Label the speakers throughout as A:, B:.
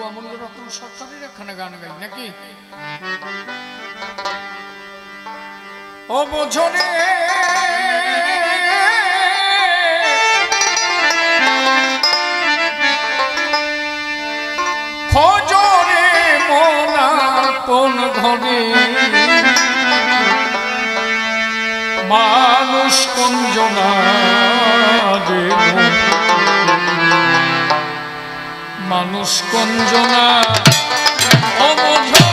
A: অমূল্য রতন সরকারের এখানে গান গাই নাকি? ও বোঝরে খোঁজরে মোনা কোন ঘরে মানুষ কঞ্জনা রে মানুষ কঞ্জনা ও বোঝরে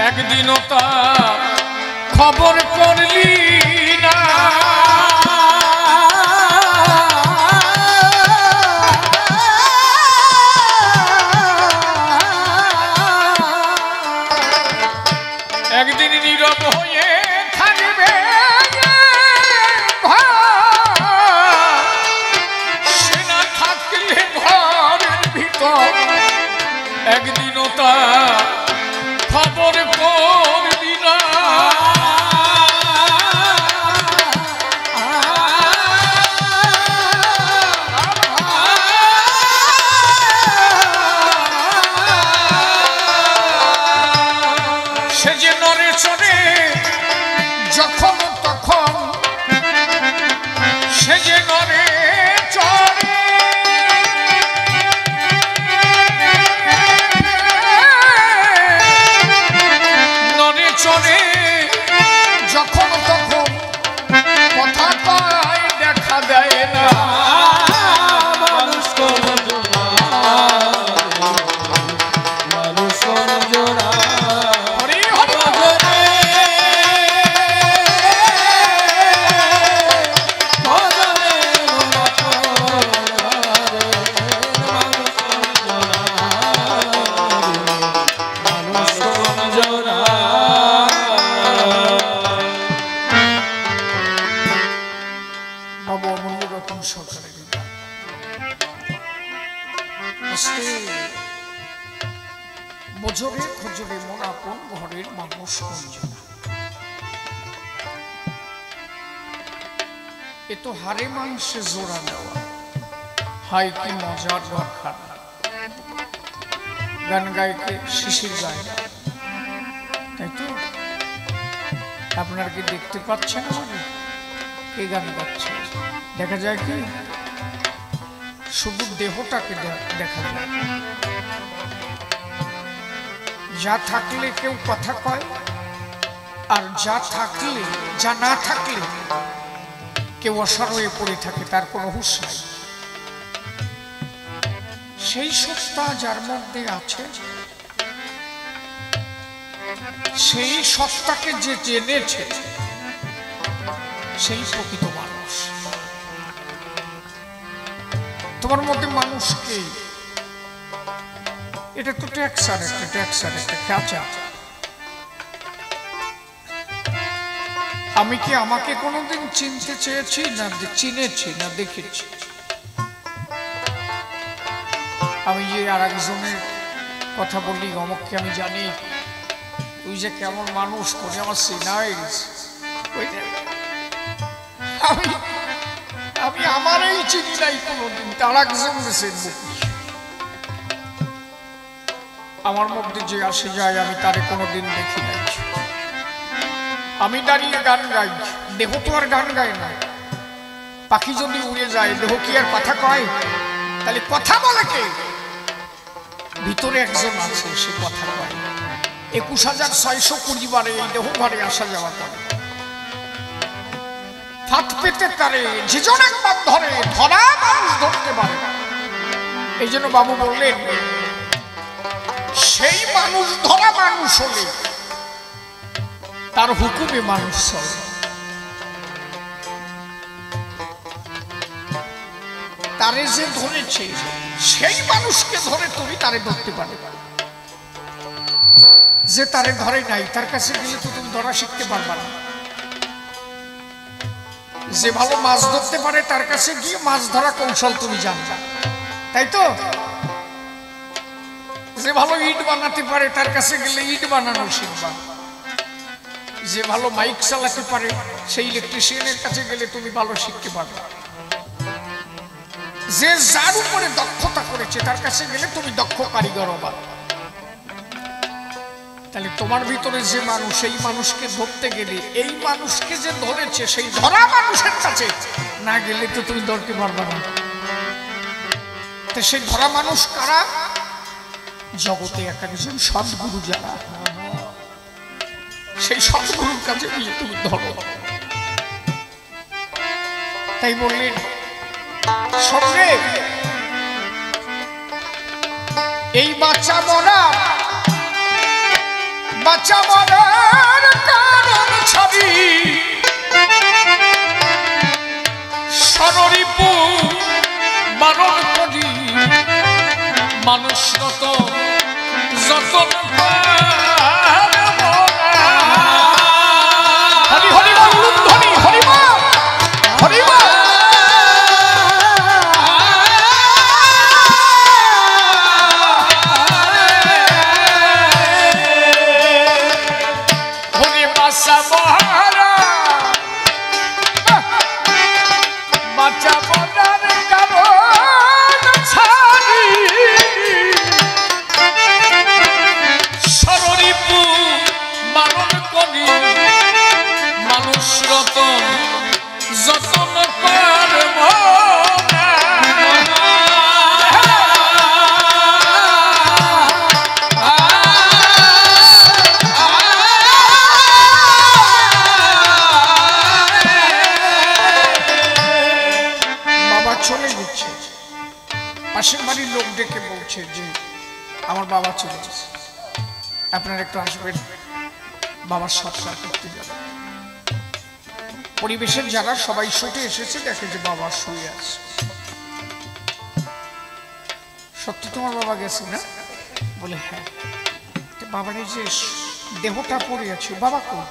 A: একদিনও তার খবর করলি না একদিন নীরব হয়ে থাকবে সে না থাকলে ঘরের ভিতর একদিনও তার খবর করবি না সে যে নড়ে চড়ে যখন তখন সে যে নড়ে চড়ে চলে যখন তখন কথা পায় দেখা দেয় না মানুষ কঞ্জনা মানুষ কঞ্জনা বোঝরে খোঁজরে মন আপন ঘরের মানুষ কঞ্জনা এ তো হাড়ে মাংসে জোড়া দেওয়া হাই কি মজার দরকার গান গাইতে শিশির গায় তাই তো আপনারা কি দেখতে পাচ্ছেন কে গান গাচ্ছে দেখা যায় কি শুধু দেহটাকে দেখা যায় যা থাকলে কেউ কথা কয় আর যা না থাকলে কেউ অসার হয়ে পড়ে থাকে তার কোনো হুঁশ নাই সেই সত্তা যার মধ্যে আছে সেই সত্তাকে যে জেনেছে সেই প্রকৃত মানুষ তোমার মধ্যে মানুষকে এটা তো ট্যাক্সার একটা খাঁচা আমি কি আমাকে কোনোদিন চিনতে চেয়েছি না চিনেছি না দেখেছি আমি যে আর একজনের কথা বলি অমুককে আমি জানি, ওই যে কেমন মানুষ করে আমার সিনাই আমি আমারই চিনি নাই কোনোদিন, তার একজন আমার মধ্যে যে আসে যায় আমি তারে কোনোদিন দেখি নাই। আমি দাঁড়িয়ে গান গাই, দেহ তো আর গান গায় না। পাখি যদি উড়ে যায় দেহ কি আর কথা কয়? তাহলে কথা বলে কে? ভিতরে একজন আছে, সে কথা কয়। 21,620 বারে এই দেহ ঘরে আসা যাওয়া করে। ফাঁদ পেতে তারে যে জন একবার ধরে, ধরা মানুষ ধরতে পারে। এই জন্য বাবু বললেন, সেই মানুষ ধরা মানুষ হলে তার হুকুমে মানুষ চলে। তারে যে ধরেছে সেই মানুষকে ধরে তুমি তারে ধরতে পারবে। যে তারে ধরে নাই তার কাছে গেলে তো তুমি ধরা শিখতে পারবা না। যে ভালো মাছ ধরতে পারে তার কাছে গিয়ে মাছ ধরা কৌশল তুমি জানবা, তাই তো? যে ভালো ইট বানাতে পারে তার কাছে গেলে ইট বানানো শিখবা। যে ভালো মাইক চালাতে পারে সেই ইলেকট্রিশিয়ানের কাছে গেলে তুমি ভালো শিখতে পারবে। যে যার উপরে দক্ষতা করেছে তার কাছে গেলে তুমি দক্ষ কারিগর হবা। তাহলে তোমার ভিতরে যে মানুষ, সেই মানুষকে ধরতে গেলে এই মানুষকে যে ধরেছে সেই ধরা মানুষের কাছে না গেলে তো তুমি ধরতে পারবে না। তো সেই ধরা মানুষ কারা? জগতে এক একজন সদ্গুরু যারা, সেই সদ্গুরুর কাছে গিয়ে তুমি ধরো। তাই বললেন সঙ্গে এই বাচ্চা মরার কারণ ছবি সররিপু বারণ করি মানুষ যত যতন হরি হরি বল ধ্বনি হরি বল হরি বল। পাশের বাড়ির লোক ডেকে বলছে যে আমার বাবা চলে গেছে, আপনারা একটু আসবেন, বাবার সৎকার করতে যাবেন। পরিবেশের যারা সবাই ছুটে এসেছে, দেখে যে বাবা শুয়ে আছে। সত্যি তোমার বাবা গেছে না? বলে হ্যাঁ। বাবার এই যে দেহটা পড়ে আছে, বাবা কই?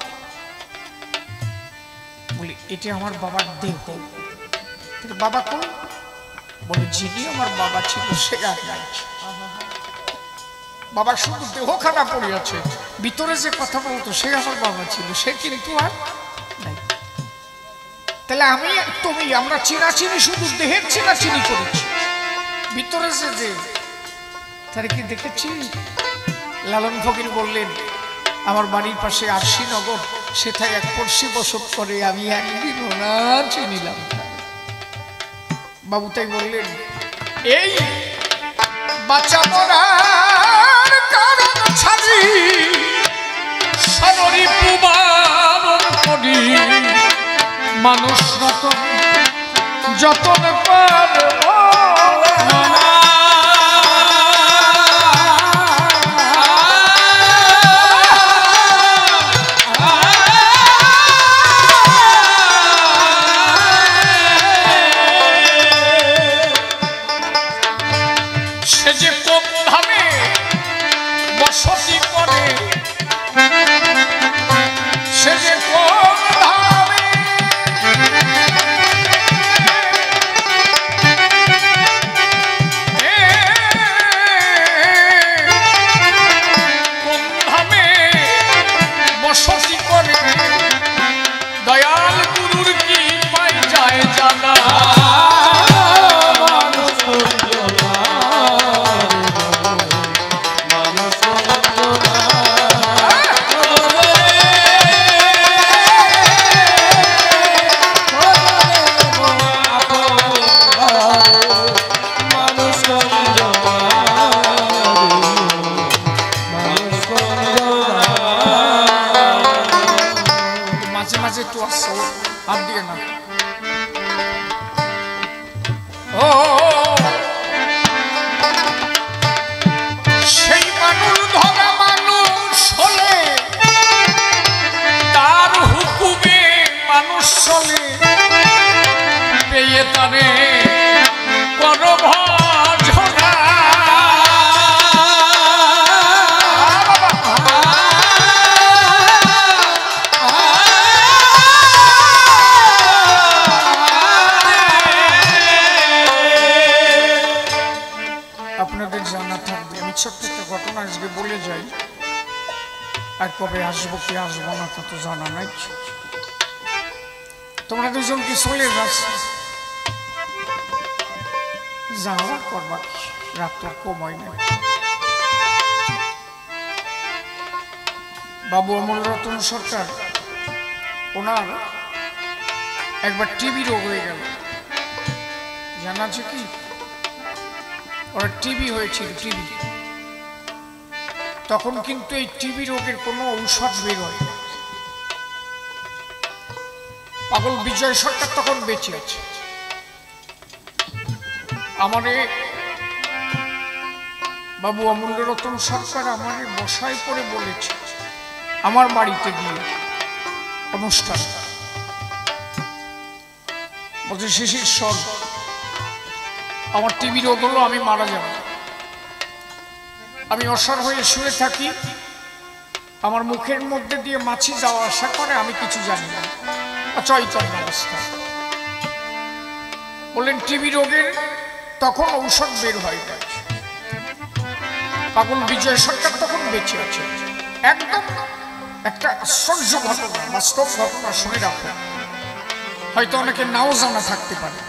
A: বলি এটা আমার বাবার দেহ। বাবা কই? বলে যিনি আমার বাবা ছিল সে আর নাই। বাবার শুধু দেহ খারাপ পড়ে আছে, ভিতরে যে কথা বলতো সে আমার বাবা ছিল, সে কিন্তু আর নাই। তাহলে আমি তুমি আমরা চিনাচিনি শুধু দেহের চিনাচিনি করেছি, ভিতরে যে তার কি দেখেছি? লালন ফকির বললেন আমার বাড়ির পাশে আরশিনগর, সেথায় এক পড়শি বসত করে, আমি একদিনও না চিনিলাম। বাবু তাই বললেন এই বাচ্চা মরার কারণ ছাড়ি সররিপু বারণ করি মানুষ রতন যতন পারব। ছোট্ট একটা ঘটনা আজকে বলে যাই, আর কবে আসবো কি আসবো না তা তো জানা নাই। তোমরা দুজন কি চলে যাচ্ছ? যাওয়া করবা কি, রাত তো কমাই নাই। বাবু অমল রতন সরকার, ওনার একবার টিবি রোগ হয়ে গেল, জানা আছে কি? ওরা টিবি হয়েছিল, টিবি। তখন কিন্তু এই টিবি রোগের কোনো ঔষধ বের হয় না। পাগল বিজয় সরকার তখন বেঁচে আছে। আমারে বাবু অমূল্য রতন সরকার আমারে বসায় করে বলেছে, আমার বাড়িতে গিয়ে অনুষ্ঠান বলছে, শিশির শোন, আমার টিবি রোগ হলো, আমি মারা যাব। আমি অসার হয়ে শুয়ে থাকি, আমার মুখের মধ্যে দিয়ে মাছি যাওয়া আসা করে, আমি কিছু জানি না, অচৈতন্য অবস্থা। বললেন টিবি রোগের তখন ঔষধ বের হয় না। পাগল বিজয় সরকার তখন বেঁচে আছে। একদম একটা আশ্চর্য ঘটনা, বাস্তব ঘটনা, শুনে রাখো, হয়তো অনেকে নাও জানা থাকতে পারে।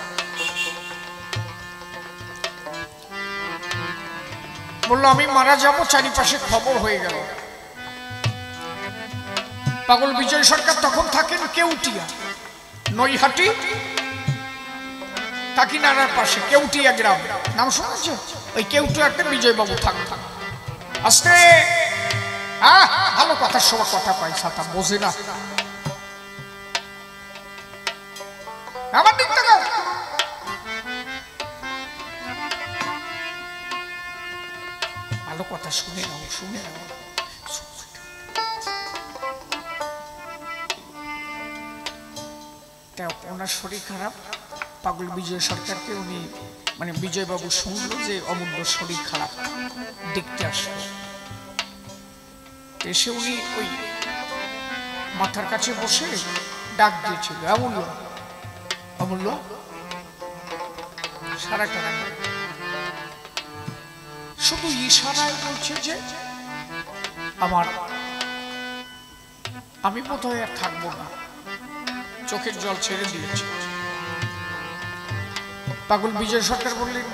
A: বললো আমি মারা যাব, চারিপাশে খবর হয়ে গেল। পাগল বিজয় সরকার তখন থাকেন কেউটিয়া, নৈহাটি কাকিনাড়ার পাশে কেউটিয়া গ্রাম, নাম শুনেছ? ওই কেউটিয়াতে বিজয় বাবু থাকতেন। আস্তে ভালো কথার সময় কথা পাই, ছাতা বোঝে না। আমার দিক থেকে ভালো কথা শুনে নাও, শুনে নাও। ওনার শরীর খারাপ। পাগল বিজয় সরকারকে উনি মানে বিজয়বাবু শুনলো যে অমূল্য শরীর খারাপ, দেখতে আসলো। এসে উনি ওই মাথার কাছে বসে ডাক দিয়েছিল, অমূল্য, অমূল্য। সারাটা শুধু ইশারায় বলছে যে আমি বোধহয় আর থাকবো না, চোখের জল ছেড়ে দিয়েছে। পাগল বিজয় সরকার বললেন,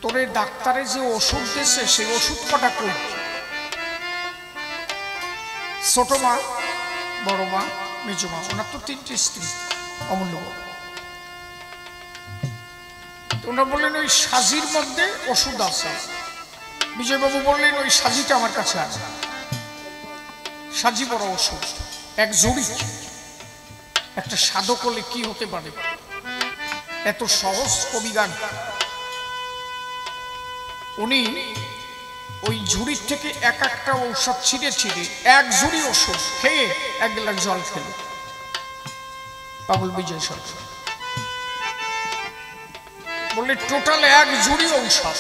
A: তোরে ডাক্তারে যে ওষুধ দিয়েছে সেই ওষুধ কটা কই? ছোট মা, বড় মা, মেজো মা, ওনার তো 3টে স্ত্রী, অমূল্য। ওনারা বললেন ওই সাজির মধ্যে ওষুধ আছে। বিজয়বাবু বললেন ওই সাজিটা আমার কাছে আছে। সাজি বড় ওষুধ, এক জড়ি। একটা সাধক হলে কি হতে পারে, এত সহজ কবিগান। উনি ওই ঝুড়ির থেকে এক একটা ঔষধ ছিঁড়ে ছিঁড়ে এক ঝুড়ি ওষুধ খেয়ে 1 গ্লাস জল খেল পাগল বিজয় সরকার। বললে টোটাল 1 ঝুড়ি ঔষধ,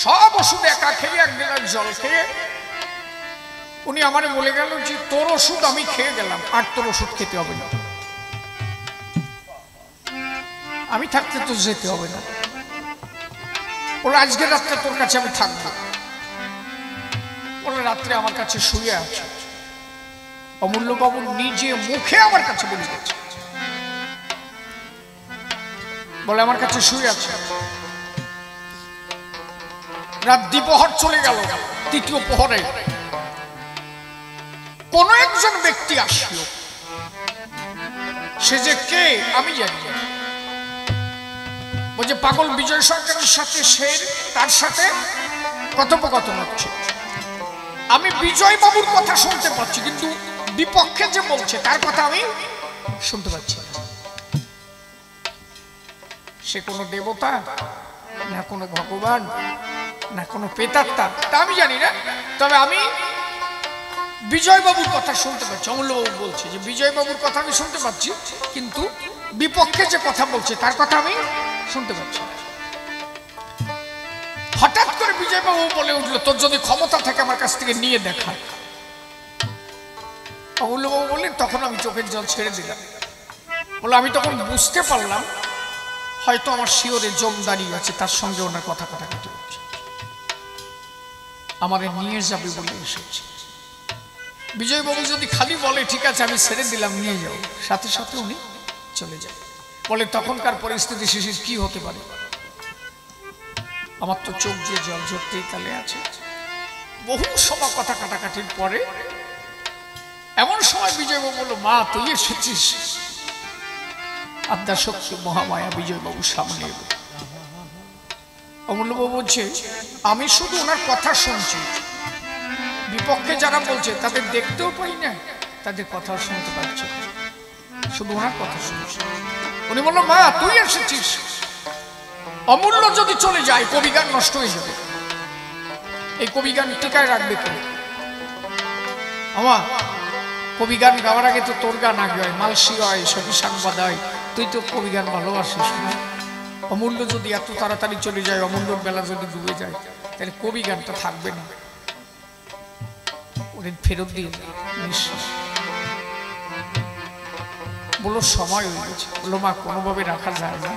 A: সব ওষুধ একা খেয়ে 1 গ্লাস জল খেয়ে উনি আমারে বলে গেল যে তোর ওষুধ আমি খেয়ে গেলাম, আর তোর ওষুধ খেতে হবে না, আমি থাকতে তো যেতে হবে না। বলে আজকে রাত্রে তোর কাছে আমি থাকবো। বলে রাত্রে আমার কাছে শুয়ে আছে। অমূল্যবাবু নিজে মুখে আমার কাছে বলে গেছে, বলে আমার কাছে শুয়ে আছে। রাত দ্বিপ্রহর চলে গেল, 3য় প্রহরে কোন একজন ব্যক্তি আসলো। সে যে কে আমি জানি না। বলছে পাগল বিজয় সরকারের সাথে তার সাথে কথোপকথন হচ্ছে। আমি বিজয় বাবুর কথা শুনতে পাচ্ছি, কিন্তু বিপক্ষে যে বলছে তার কথা আমি শুনতে পাচ্ছি না। সে কোনো দেবতা না কোনো ভগবান না কোনো প্রেতাত্মা, তা আমি জানি না। তবে আমি বিজয়বাবুর কথা শুনতে পাচ্ছি। অমূল্যবাবু বলছে যে বিজয়বাবুর কথা আমি শুনতে পাচ্ছি, কিন্তু বিপক্ষে যে কথা বলছে তার কথা আমি শুনতে পাচ্ছি। হঠাৎ করে বিজয়বাবু বলে উঠলো, তোর যদি ক্ষমতা থাকে আমার কাছ থেকে নিয়ে দেখা। অমূল্যবাবু বললেন, তখন আমি চোখের জল ছেড়ে দিলাম। বলে আমি তখন বুঝতে পারলাম হয়তো আমার শিওরে জম দাঁড়িয়ে আছে, তার সঙ্গে ওনার কথা কাটাকাটি হচ্ছে, আমারে নিয়ে যাবে বলে এসেছে। বিজয়বাবু যদি খালি বলে ঠিক আছে আমি ছেড়ে দিলাম নিয়ে যাও, সাথে সাথে উনি চলে যাবে। বলে তখনকার পরিস্থিতি শিশির কি হতে পারে? আমার তো চোখ দিয়ে জল ঝরতেই কালে আছে। বহু সময় কথা কাটাকাটির পরে এমন সময় বিজয়বাবু বলল, মা তুই এসেছিস। আদ্যা শক্তি মহামায়া বিজয়বাবুর সামনে এলো। অমূল্যবাবু বলছে, আমি শুধু ওনার কথা শুনছি, বিপক্ষে যারা বলছে তাদের দেখতেও পাই না, তাদের কথাও শুনতে পাচ্ছি, শুধু ওনার কথা শুনছি। উনি বলল, মা তুই এসেছিস, অমূল্য যদি চলে যায় কবিগান নষ্ট হয়ে যাবে, এই কবিগান টিকায় রাখবে কে? আমার কবিগান গাওয়ার আগে তো তোর গান আগে হয়, মালসি হয়, সখী সাংবাদ হয়, তুই তো কবিগান ভালোবাসিস না। অমূল্য যদি এত তাড়াতাড়ি চলে যায়, অমূল্যর বেলা যদি ডুবে যায়, তাহলে কবিগানটা থাকবে না, ওদের ফেরত দিয়ে নিশ্চয়। বললো সময় হয়ে গেছে। বললো মা কোনোভাবে রাখা যায় না।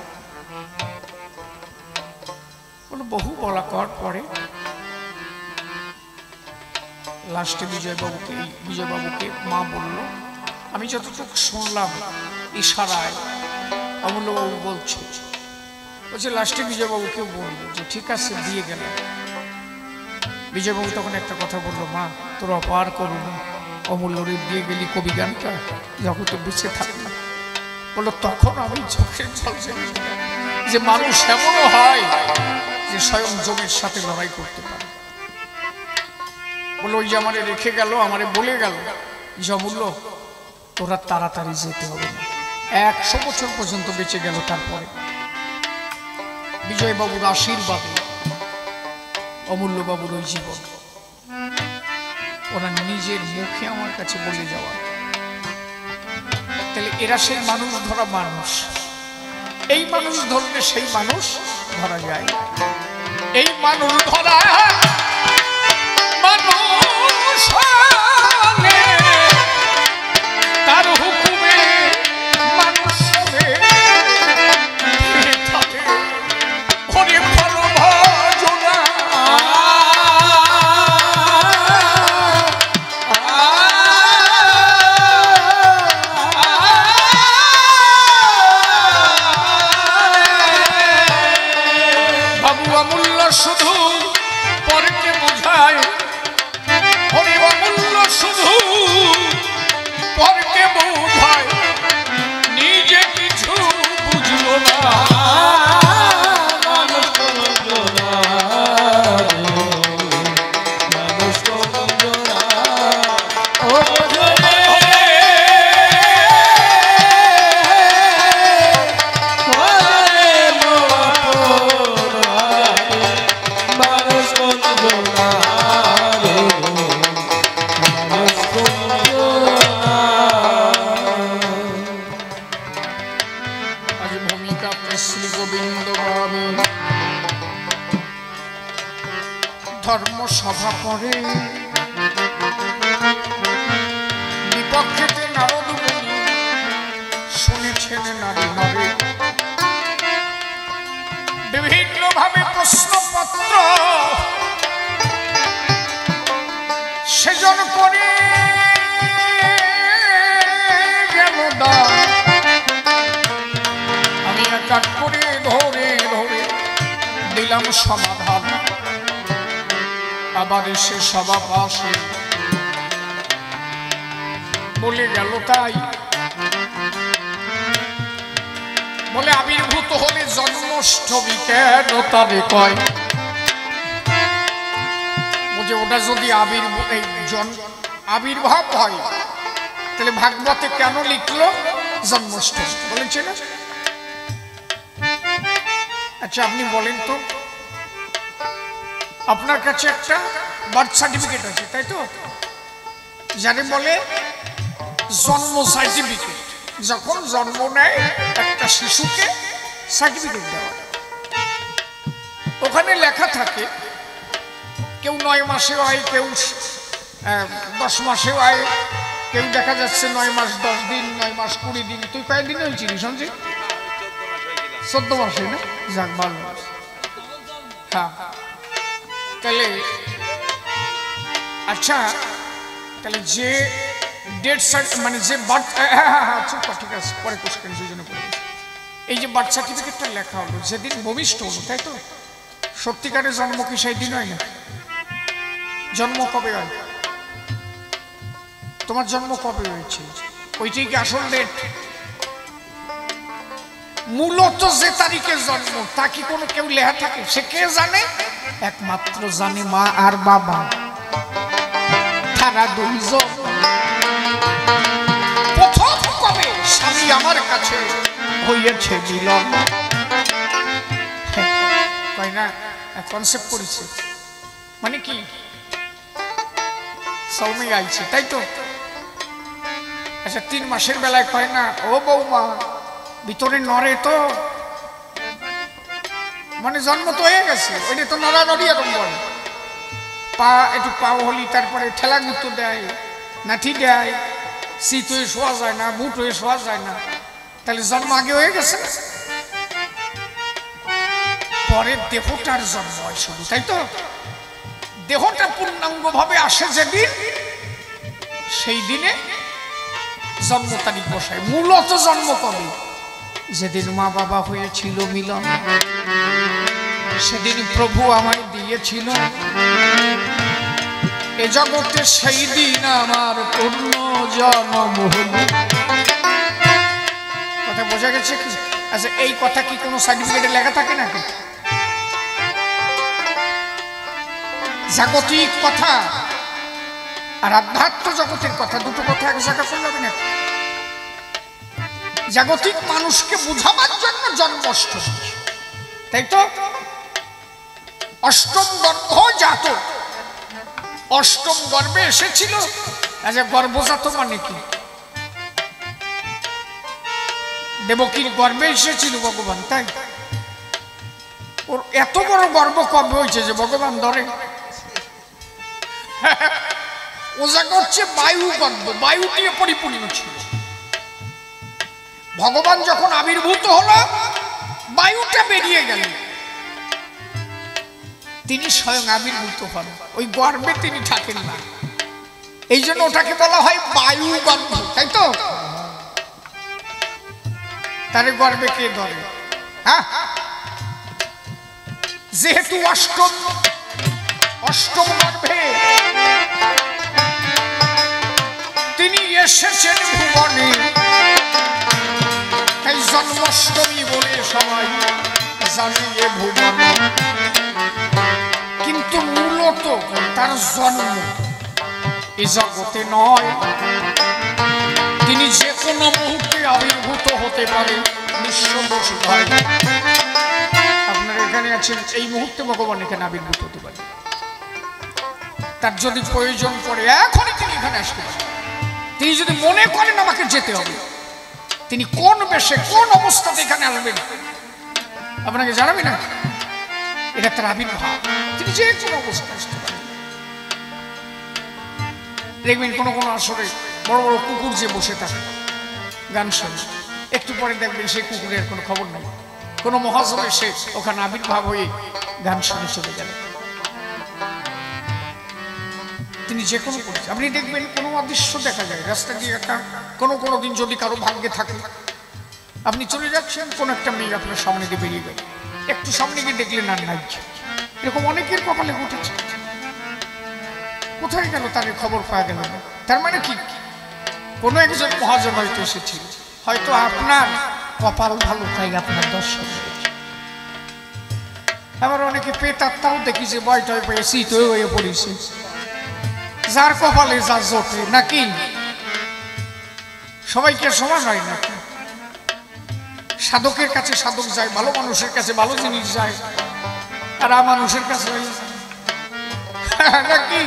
A: বললো বহু বলা কর পরে লাস্টে বিজয়বাবুকে মা বলল, আমি যতটুকু শুনলাম ইশারায় অমূল্যবাবু বলছে লাস্টে বিজয়বাবুকেও বললো যে ঠিক আছে দিয়ে গেল। বিজয়বাবু তখন একটা কথা বললো, মা তোর অপার করুণা, অমূল্যরে দিয়ে গেলি কবিগানটা জগতে বেঁচে থাকবে। বললো তখন আমি চোখের জল যে মানুষ এমনও হয় যে স্বয়ং যোগের সাথে লড়াই করতে পারে। বললো ওই যে আমারে রেখে গেল, আমারে বলে গেল যে অমূল্য তোরা তাড়াতাড়ি যেতে হবে না, 100 বছর পর্যন্ত বেঁচে গেল। তারপরে বিজয়বাবুর আশীর্বাদে অমূল্যবাবুর ওই জীবন ওরা নিজের মুখে আমার কাছে বলে যাওয়া। তাহলে এরা সেই মানুষ ধরা মানুষ, এই মানুষ ধরলে সেই মানুষ ধরা যায়, এই মানুষ ধরা মানুষ তার হুকুমে মানুষ শুধু পরকে বোঝায়, হরি অমূল্য শুধু পরকে বোঝায়, নিজে কিছু বুঝলো না। ধর্মসভা করে বিপক্ষেতে নারদ মুনি শুনেছেন নারী নরে, বিভিন্ন ভাবে প্রশ্নপত্র সেজন করে গেল দান। আমি এক এক করে ধরে ধরে দিলাম সমাধান। আবার এসে সভা পাশে বলে গেল তাই, বলে আবির্ভূত হলে জন্মাষ্টমী কেন তারে কয়? বলছে ওটা যদি আবির্ভাব হয় তাহলে ভাগবতে কেন লিখলো জন্মাষ্টমী? বলেছে না? আচ্ছা আপনি বলেন তো, আপনার কাছে একটা বার্থ সার্টিফিকেট আছে তাই তো, যারে বলে জন্ম সার্টিফিকেট। যখন জন্ম নেয় একটা শিশুকে সার্টিফিকেট দেওয়া, ওখানে লেখা থাকে কেউ 9 মাসে হয়, কেউ 10 মাসে হয়, কেউ দেখা যাচ্ছে 9 মাস 10 দিন, 9 মাস 20 দিন। তুই কয়েকদিন হয়েছিলি সঞ্জয়? 14 মাসে না, যাক ভালো। হ্যাঁ, তাহলে আচ্ছা, তাহলে যে ডেট মানে যে বার্থ, ঠিক আছে, পরে কোশ্চেন দুজনে করে। এই যে বার্থ সার্টিফিকেটটা লেখা হলো যেদিন ভূমিষ্ঠ হলো, তাই তো? সত্যিকারের জন্ম কি সেই দিন হয় না? জন্ম কবে হয়? তোমার জন্ম কবে হয়েছে ওইটাই কি আসল ডেট? মূলত যে তারিখে জন্ম তা কি কোনো কেউ লেখা থাকে? সে কে জানে? একমাত্র জানে মা আর বাবা, তারা দুইজন। প্রথম কবে স্বামী আমার কাছে হইয়াছে মিলন, কয় না কনসেপ্ট করেছে, মানে কি সৌমি আইছে, তাই তো? আচ্ছা, 3 মাসের বেলায় কয় না ও বৌমা ভিতরে নড়ে তো, মানে জন্ম তো হয়ে গেছে, ওইটা তো নড়ানড়ি এরকম বলে। পা একটু পাও হলি, তারপরে ঠেলা গুঁতো দেয়, নাঠি দেয়, শীত হয়ে শোয়া যায় না, বুট হয়ে শোয়া যায় না, তাহলে জন্ম আগে হয়ে গেছে। পরে দেহটার জন্ম হয় শুধু, তাই তো? দেহটা পূর্ণাঙ্গ ভাবে আসে যেদিন, সেই দিনে জন্ম তারিখ বসায়। মূলত জন্ম কবে? যেদিন মা বাবা হয়েছিল মিলন, সেদিন প্রভু আমায় দিয়েছিল এ জগতে, সেই দিন আমার পূর্ণ জন্ম হল। কথা বোঝা গেছে কি? আচ্ছা, এই কথা কি কোনো সার্টিফিকেটে লেখা থাকে নাকি? জাগতিক কথা আর আধ্যাত্ম জগতের কথা, দুটো কথা এক জায়গা করলে হবে না। জাগতিক মানুষকে বুঝাবার জন্য জন্মাষ্টমী, তাই তো? অষ্টম গর্ভ জাত, অষ্টম গর্ভে এসেছিল। আচ্ছা, গর্ভজাত মানে কি? দেবকীর গর্ভে এসেছিল ভগবান, তাই? ওর এত বড় গর্ভ কবে হয়েছে যে ভগবান ধরে? ও জায়গা হচ্ছে বায়ু গর্ভ, বায়ু দিয়ে পরিপূর্ণ ছিল। ভগবান যখন আবির্ভূত হলো, বায়ুটা বেরিয়ে গেল, তিনি স্বয়ং আবির্ভূত হন, ওই গর্ভে তিনি থাকেন না। এই জন্য ওটাকে বলা হয় বায়ু গর্ভ, তাই তো? তার গর্ভে কে ধরে? হ্যাঁ, যেহেতু অষ্টম গর্ভে তিনি এসেছেন ভুবনে, তাই জন্মাষ্টমী বলে সবাই জানিয়ে ভুবনে। কিন্তু মূলত তার জন্ম এ জগতে নয়, তিনি যে কোনো মুহূর্তে আবির্ভূত হতে পারে, নিঃসন্দেহ হয়। আপনারা এখানে আছেন, এই মুহূর্তে ভগবান এখানে আবির্ভূত হতে পারে। তার যদি প্রয়োজন পড়ে এখনই তিনি এখানে আসতে পারেন। তিনি যদি মনে করেন আমাকে যেতে হবে, তিনি কোন বেশে কোন অবস্থাতে এখানে আসবেন আপনাকে জানাবেন না, এটা তার আবির্ভাব। তিনি যে কোনো অবস্থায় আসতে পারেন। দেখবেন কোনো কোনো আসরে বড় বড় কুকুর যে বসে থাকে গান শোনে, একটু পরে দেখবেন সেই কুকুরের কোনো খবর নেই। কোনো মহাসভা এসে ওখানে আবির্ভাব হয়ে গান শুনে চলে গেল। তিনি যে কোনো করছে, আপনি দেখবেন কোনো অদৃশ্য দেখা যায় রাস্তা দিয়ে একা। কোনো দিন যদি কারো ভাগ্যে থাকে, আপনি চলে যাচ্ছেন, কোন একটা মেয়ে আপনার সামনে দিয়ে বেরিয়ে গেল, একটু সামনে গিয়ে দেখলেন আর নাই। এরকম অনেকের কপালে ঘটেছে। কোথায় গেল তার খবর পাওয়া গেল না। তার মানে কি? কোনো একজন মহাজন হয়তো এসেছিল, হয়তো আপনার কপাল ভালো, তাই আপনার দর্শন হয়েছে। আবার অনেকে পেতাত্মাও দেখি যে বয়টয় পেয়ে শীত হয়ে পড়েছে, যার কপালে যা জোটে নাকি। সবাইকে সমান হয় না। সাধকের কাছে সাধক যায়, ভালো মানুষের কাছে ভালো জিনিস যায়, আর মানুষের কাছে নাকি।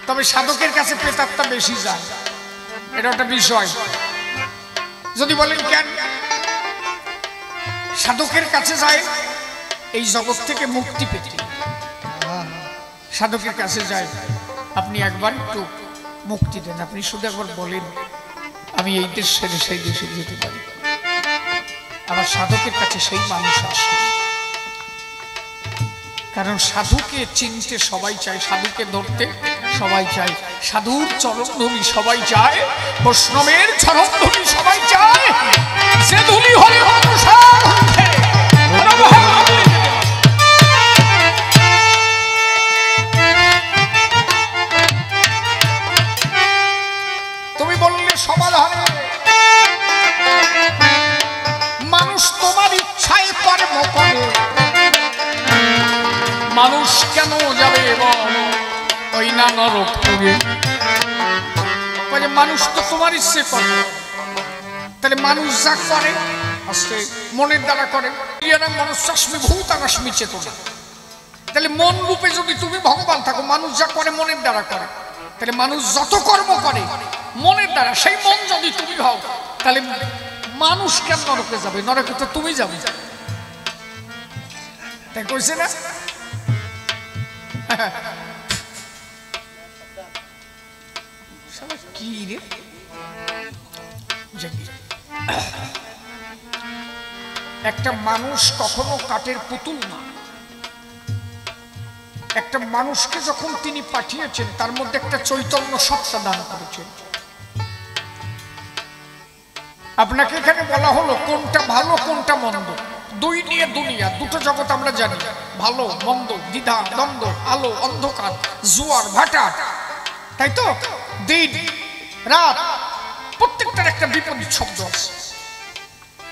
A: তবে সাধকের কাছে প্রেতাত্মা বেশি যায়, এটা একটা বিষয়। যদি বলেন কেন সাধকের কাছে যায়, এই জগৎ থেকে মুক্তি পেতে সাধকের কাছে যায়। আপনি একবার একটু মুক্তি দেন, আপনি শুধু একবার বলেন আমি এই দেশ ছেড়ে সেই দেশে যেতে পারি। আবার সাধকের কাছে সেই মানুষ আসে, কারণ সাধুকে চিনতে সবাই চায়, সাধুকে ধরতে সবাই চায়, সাধুর চরণধুলি সবাই চায়, বৈষ্ণবের চরণধুলি সবাই চায়। যে ধুলি হলে তুমি বললে সমাধানে মানুষ তোমার ইচ্ছায় কর্ম করে, মানুষ কেন যাবে ওই না নরকপুরে? মানুষ তো তোমার ইচ্ছে করে, তাহলে মানুষ যা করে আস্তে মনের দ্বারা করে। মনুষ্যাস্মি ভূতানাস্মি চেতনা, তাহলে মন রূপে যদি তুমি ভগবান থাকো, মানুষ যা করে মনের দ্বারা করে, তাহলে মানুষ যত কর্ম করে মনের দ্বারা, সেই মন যদি তুমি হও, তাহলে মানুষ কেন নরকে যাবে? নরকে তো তুমি যাবে, তাই কইছে না? কি রে একটা মানুষ কখনো কাঠের পুতুল না। একটা মানুষকে যখন তিনি পাঠিয়েছেন, তার মধ্যে একটা চৈতন্য সত্তা দান করেছেন। আপনাকে এখানে বলা হলো কোনটা ভালো কোনটা মন্দ, দুই নিয়ে দুনিয়া, দুটো জগৎ আমরা জানি, ভালো মন্দ, দ্বিধা দ্বন্দ্ব, আলো অন্ধকার, জোয়ার ভাটা, তাই তো? দিন রাত প্রত্যেকটার একটা বিপরীত শব্দ আছে।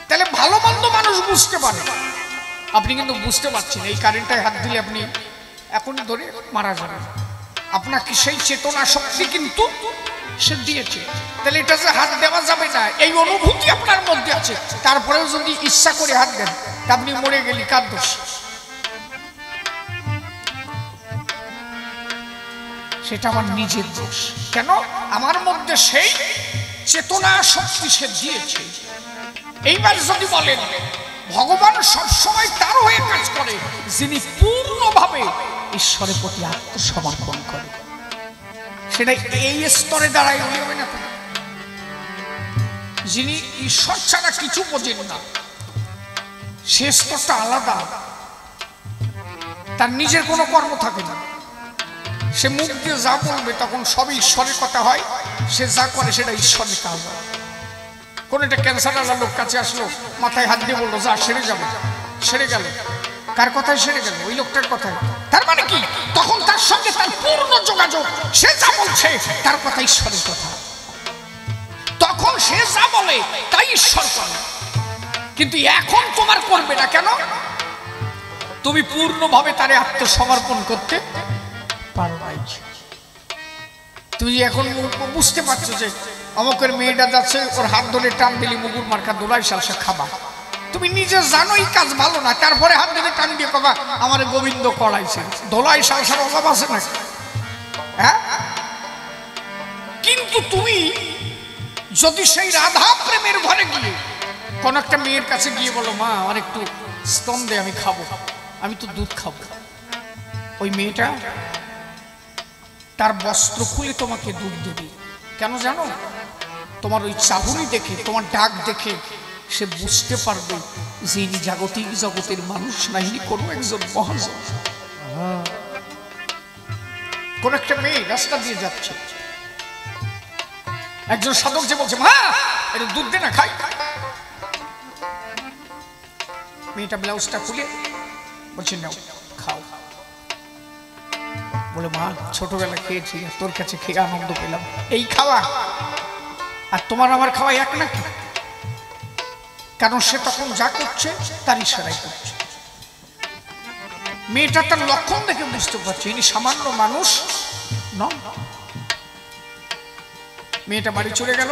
A: তাহলে ভালো মন্দ মানুষ বুঝতে পারে, আপনি কিন্তু বুঝতে পারছেন। এই কারেন্টটায় হাত দিলে আপনি এখনই ধরে মারা যাবেন। আপনাকে সেই চেতনা শক্তি কিন্তু সে দিয়েছে, তাহলে এটা যে হাত দেওয়া যাবে না, এই অনুভূতি আপনার মধ্যে আছে। তারপরেও যদি ইচ্ছা করে হাত দেন, আপনি মরে গেলি, কার দোষ? সেটা আমার নিজের দোষ। কেন? আমার মধ্যে সেই চেতনা শক্তি সে দিয়েছে। এইবার যদি বলেন ভগবান সবসময় তার হয়ে কাজ করে যিনি পূর্ণভাবে ঈশ্বরের প্রতি আত্মসমর্পণ করে, সেটা এই স্তরে দাঁড়ায় হবে না। যিনি ঈশ্বর ছাড়া কিছু বোঝেন না, সে স্তরটা আলাদা, তার নিজের কোনো কর্ম থাকে না। সে মুখ দিয়ে যা বলবে তখন সবই ঈশ্বরের কথা হয়, সে যা করে সেটা ঈশ্বরের কাজ হয়। কোন একটা ক্যান্সার আলা লোক কাছে আসলো, মাথায় হাত দিয়ে বললো যা সেরে যাবে, সেরে গেল। কার কথায় সেরে গেল? ওই লোকটার কথায়। তার মানে কি? তখন তার সঙ্গে তার পূর্ণ যোগাযোগ, সে যা বলছে তার কথা ঈশ্বরের কথা, তখন সে যা বলে তাই ঈশ্বর করে। কিন্তু এখন তোমার করবে না কেন? তুমি পূর্ণভাবে তারে আত্মসমর্পণ করতে পারো নাই। তুমি এখন বুঝতে পারছো যে অমুকের মেয়েটা যাচ্ছে, ওর হাত ধরে টান দিলি মুগুর মার্কা দোলাই সালসা খাবা। তুমি নিজে জানো এই কাজ ভালো না, তারপরে হাত ধরে টান দিয়ে কবা আমার গোবিন্দ করাইছে। দোলাই সালসার অভাব আছে না? হ্যাঁ, কিন্তু তুমি যদি সেই রাধা প্রেমের ঘরে গিয়ে কোন একটা মেয়ের কাছে গিয়ে বলো মা আমার একটু স্তন দে, আমি খাবো, আমি তো দুধ খাবো, ওই মেয়েটা তার বস্ত্র খুলে তোমাকে দুধ দেবে। কেন জানো? তোমার ওই চাহনি দেখে, তোমার ডাক দেখে সে বুঝতে পারবে যে ইনি জাগতিক জগতের মানুষ না, ইনি কোনো একজন মহাজন। কোন একটা মেয়ে রাস্তা দিয়ে যাচ্ছে, একজন সাধক যে বলছে মা এটা দুধ দে না খাই, মেয়েটা ব্লাউজটা খুলে বলছে নাও খাও। বলে মা ছোটবেলা খেয়েছি, তোর কাছে খেয়ে আনন্দ পেলাম, এই খাওয়া আর তোমার আমার খাওয়া এক নাকি? কারণ সে তখন যা করছে তার ইশারাই করছে। মেয়েটা তার লক্ষণ দেখে বুঝতে পারছে ইনি সামান্য মানুষ নন। মেয়েটা বাড়ি চলে গেল।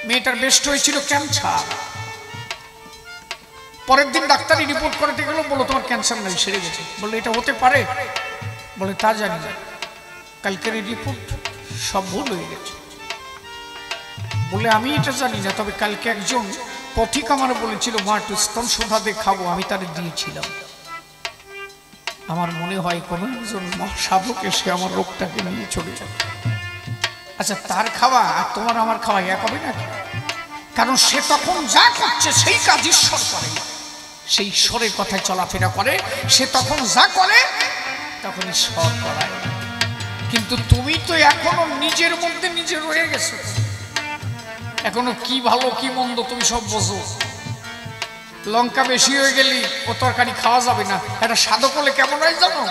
A: মেয়েটার বেস্ট হয়েছিল ক্যান্সার। পরের দিন ডাক্তারি রিপোর্ট করাতে গেল, বললো তোমার ক্যান্সার নাই, সেরে গেছে। বললো এটা হতে পারে? বলে তা জানি না, কালকের রিপোর্ট সব ভুল হয়ে গেছে। বলে আমি এটা জানি না, তবে কালকে একজন পথিক আমার বলেছিল মা একটু স্তন সোধা দিয়ে খাবো, আমি তাদের দিয়েছিলাম। আমার মনে হয় কোনো একজন সাধক এসে আমার রোগটাকে নিয়ে চলে যাবে। আচ্ছা, তার খাওয়া আর তোমার আমার খাওয়া এক হবে না? কারণ সে তখন যা করছে সেই কাজ ঈশ্বর করে, সেই ঈশ্বরের কথায় চলাফেরা করে, সে তখন যা করে তখন ঈশ্বর করায়। কিন্তু তুমি তো এখনো নিজের মধ্যে নিজে রয়ে গেছো, এখনো কি ভালো কি মন্দ তুমি সব বোঝো। লঙ্কা বেশি হয়ে গেলি ও তরকারি খাওয়া যাবে না, এটা সাধক হলে কেমন হয় জানো?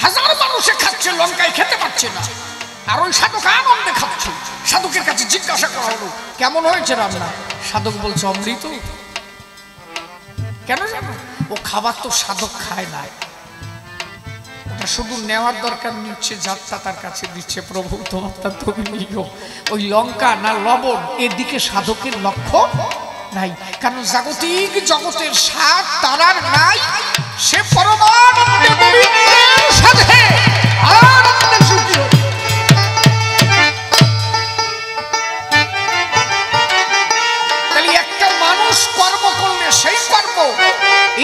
A: হাজার মানুষে খাচ্ছে, লঙ্কায় খেতে পারছে না, আর ওই সাধক আনন্দে খাচ্ছে। সাধকের কাছে জিজ্ঞাসা করা হলো কেমন হয়েছে রান্না, সাধক বলছে অমৃত। কেন জানো? ও খাবার তো সাধক খায় না, ওটা শুধু নেওয়ার দরকার, নিচ্ছে যাত্রা তার কাছে দিচ্ছে, প্রভু তোমারটা তুমি নিও। ওই লঙ্কা না লবণ এদিকে সাধকের লক্ষ্য নাই, কারণ জাগতিক জগতের স্বাদ তারার নাই, সে পরমানন্দে গোবিন্দের সাথে আনন্দে সুখী। তাহলে একটা মানুষ কর্ম করলে সেই কর্ম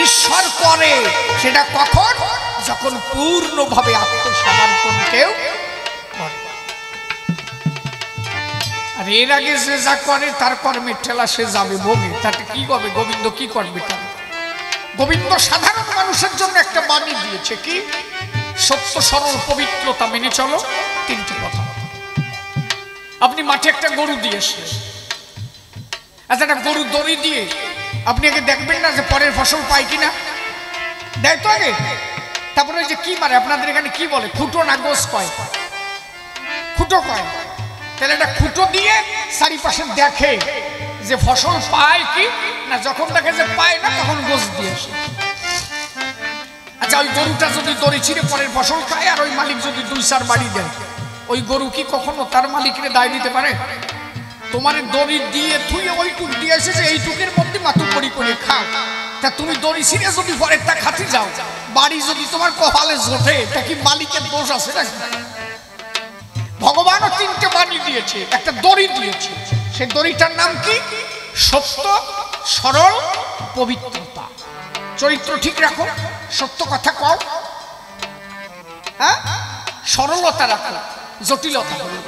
A: ঈশ্বর করে, সেটা কখন? যখন পূর্ণভাবে আত্মসমর্পণ কেউ করে। আর এর আগে যে যা করে তার কর্মের ঠেলা সে যাবে ভোগে, তাতে কি হবে? গোবিন্দ কি করবে? গোবিন্দ সাধারণ মানুষের জন্য একটা বাণী দিয়েছে, কি? সত্য সরল পবিত্রতা মেনে চলো। তিনটি কথা। আপনি মাঠে একটা গরু দিয়েছেন, আচ্ছা একটা গরু দড়ি দিয়ে আপনি আগে দেখবেন না যে পরের ফসল পায় কিনা? দেয় তো আগে। তারপরে যে কি মারে আপনাদের এখানে কি বলে? খুঁটো না গোস কয়? খুঁটো কয়। তাহলে একটা খুঁটো দিয়ে চারিপাশে দেখে যে ফসল পায় কি না, যখন দেখে যে পায় না তখন গোস দিয়ে আসে। আচ্ছা ওই গরুটা যদি দড়ি ছিঁড়ে পরের ফসল খায় আর ওই মালিক যদি 2-4 বাড়ি দেয়, ওই গরু কি কখনো তার মালিকের দায় দিতে পারে? তোমার দড়ি দিয়ে থুয়ে ওইটুক দিয়ে এসে যে এইটুকের মধ্যে মাতুপড়ি করে খাও, তা তুমি দড়ি ছিঁড়ে যদি পরের তা খাতে যাও, বাড়ি যদি তোমার কপালে জোটে, তা কি মালিকের দোষ আছে নাকি? ভগবানও তিনটে বাণী দিয়েছে, একটা দড়ি দিয়েছে, সেই দড়িটার নাম কি? সত্য সরল পবিত্রতা। চরিত্র ঠিক রাখো, সত্য কথা কও, হ্যাঁ, সরলতা রাখো, জটিলতা হলো।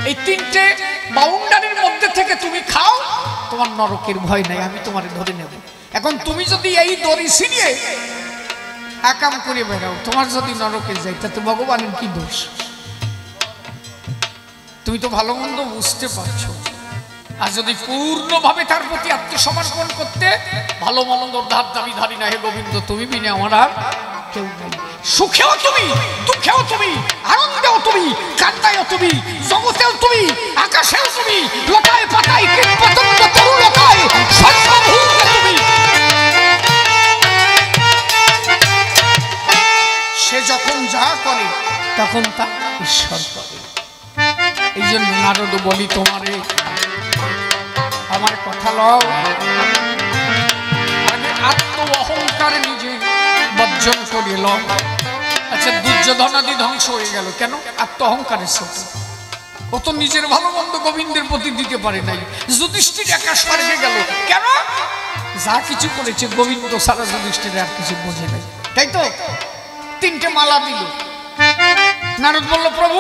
A: এই তিনটে বাউন্ডারির মধ্যে থেকে তুমি খাও, তোমার নরকের ভয় নাই, আমি তোমারে ধরে নেব। এখন তুমি যদি এই দড়ি ছিঁড়িয়ে আকাম করে বেড়াও, তোমার যদি নরকে যাই, তাতে ভগবানের কি দোষ? তুমি তো ভালো মন্দ বুঝতে পারছো। আর যদি পূর্ণভাবে তার প্রতি আত্মসমর্পণ করতে, ভালো মন্দ ধার দাবি ধারি না, হে গোবিন্দ তুমি বিনে আমার আর কেউ নেই। সুখেও তুমি, দুঃখেও তুমি, আনন্দেও তুমি, কান্নায়ও তুমি, জগতেও তুমি, আকাশেও তুমি, লতায় পাতায় কীটপতঙ্গ তরুলতায় সর্বভূতে তুমি। সে যখন যা করে তখন তা ঈশ্বর করে। এই জন্য নারদ বলি তোমারে, আমার কথা লও, আগে আত্ম অহংকার নিজে বর্জন করে লও। আচ্ছা দুর্যোধনাদি ধ্বংস হয়ে গেল কেন? আত্ম অহংকারের সাথে। ও তো নিজের ভালো মন্দ গোবিন্দের প্রতি দিতে পারে নাই। যুধিষ্ঠির একা স্বর্গে গেল কেন? যা কিছু করেছে গোবিন্দ সারা যুধিষ্ঠির আর কিছু বোঝে নাই, তাই তো? তিনটে মালা দিল। নারদ বলল প্রভু,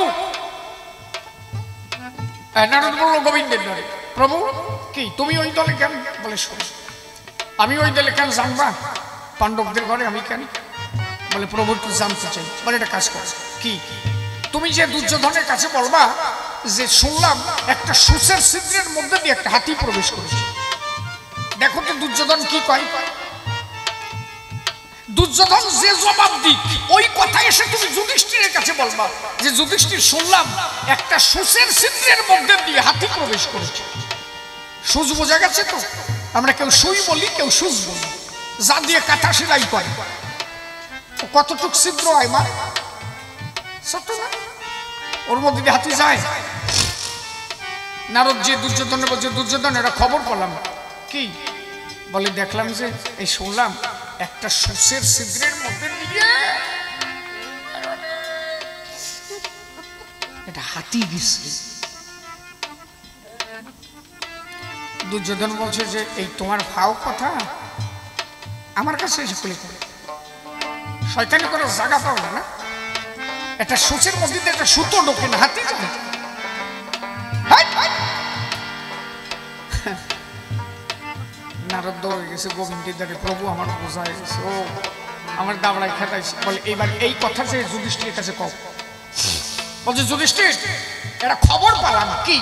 A: নারদ বলল গোবিন্দের দলে, প্রভু কি তুমি ওই দলে কেন? বলে শোন, আমি ওই দলে কেন জানবা? পাণ্ডবদের ঘরে আমি কেন? বলে প্রভু একটু জানতে চাই। বলে এটা কাজ কর, কি? তুমি যে দুর্যোধনের কাছে বলবা যে শুনলাম একটা সূচের ছিদ্রের মধ্যে দিয়ে একটা হাতি প্রবেশ করেছে, দেখো তো দুর্যোধন কি কয়। দুর্যোধন যে জবাব দিক ওই কথা এসে তুমি যুধিষ্ঠিরের কাছে বলবা যে যুধিষ্ঠির শুনলাম একটা সূচের ছিদ্রের মধ্যে দিয়ে হাতি প্রবেশ করেছে। সুচ বোঝা গেছে তো? আমরা কেউ সুই বলি, কেউ সুচ বলি, যা দিয়ে কাঁথা সেলাই করে। কতটুক ছিদ্র হয় মা? ছোট না? ওর মধ্যে দিয়ে হাতি যায়। নারদ যে দুর্যোধনে বলছে, দুর্যোধন এটা খবর পেলাম। কি? বলে দেখলাম যে এই শুনলাম একটা সূচের ছিদ্রের মধ্যে দিয়ে এটা হাতি গেছে। দুর্যোধন বলছে যে এই তোমার ফাও কথা আমার কাছে এসে খুলে করে শয়তানি করার জায়গা পাও না। একটা সূচের মধ্যে একটা সুতো ঢোকে না, হাতি যাবে। নারদ দৌড়ে গেছে গোবিন্দের দ্বারে, প্রভু আমার বোঝা হয়ে গেছে, ও আমার দাবড়ায় খেতাইছে। বলে এইবার এই কথা যে যুধিষ্ঠিরের কাছে কও। বলছে যুধিষ্ঠির এটা খবর পেলাম। কি?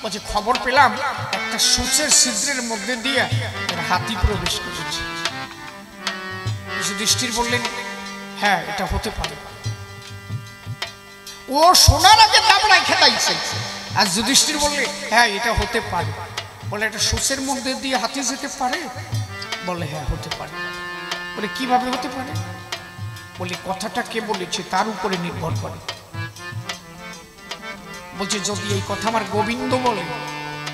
A: বলছে খবর পেলাম একটা সূচের ছিদ্রের মধ্যে দিয়ে হাতি প্রবেশ করেছে। যুধিষ্ঠির বললেন হ্যাঁ এটা হতে পারে। ও শোনার আগে দাবড়ায় খেতাইছে, আর যুধিষ্ঠির বললে হ্যাঁ এটা হতে পারে। বলে একটা সূচের মধ্যে দিয়ে হাতি যেতে পারে? বলে হ্যাঁ হতে পারে। বলে কিভাবে হতে পারে? বলে কথাটা কে বলেছে তার উপরে নির্ভর করে। বলছে যদি এই কথা আমার গোবিন্দ বলে,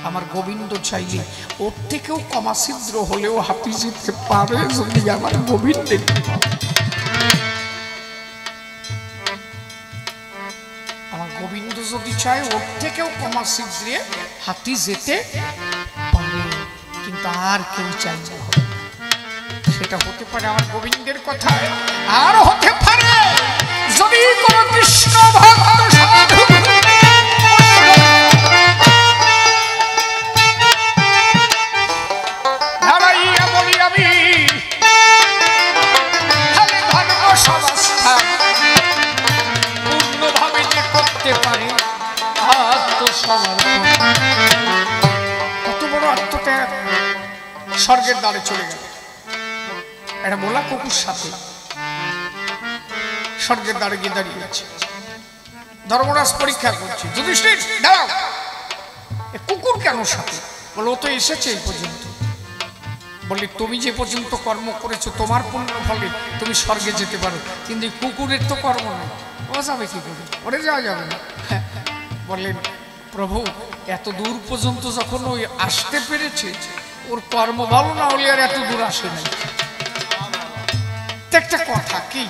A: আমার গোবিন্দ চাইলে ওর থেকেও কমা ছিদ্র হলেও হাতি যেতে পারে যদি আমার গোবিন্দের। আমার গোবিন্দ যদি চায় ওর থেকেও কমা ছিদ্রে হাতি যেতে পারে, কিন্তু আর কেউ চাই না। সেটা হতে পারে আমার গোবিন্দের কথা, আর হতে পারে যদি কোন কৃষ্ণ ভক্ত সাধু দাঁড়াইয়া বলি আমি খালি ধর্ম সমাস্থান পূর্ণভাবে যে করতে পারে আত্মসমর্পণ। কত বড় আত্মত্যাগ! স্বর্গের দ্বারে চলে গেল একটা মোলা কুকুর সাথে, স্বর্গের দ্বারে গিয়ে দাঁড়িয়ে আছে। ধর্মরাজ পরীক্ষা করছে, যুধিষ্ঠির দাঁড়াও, কুকুর কেন সাথে? বলে ও তো এসেছে এই পর্যন্ত। বলে তুমি যে পর্যন্ত কর্ম করেছো তোমার পুণ্য ফলে তুমি স্বর্গে যেতে পারো, কিন্তু কুকুরের তো কর্ম নেই, ও যাবে কি করে? ওরে যাওয়া যাবে না। বললেন প্রভু এত দূর পর্যন্ত যখন ওই আসতে পেরেছে, ওর কর্ম ভালো না হলে আর এত দূর আসে নাই। একটা কথা কি,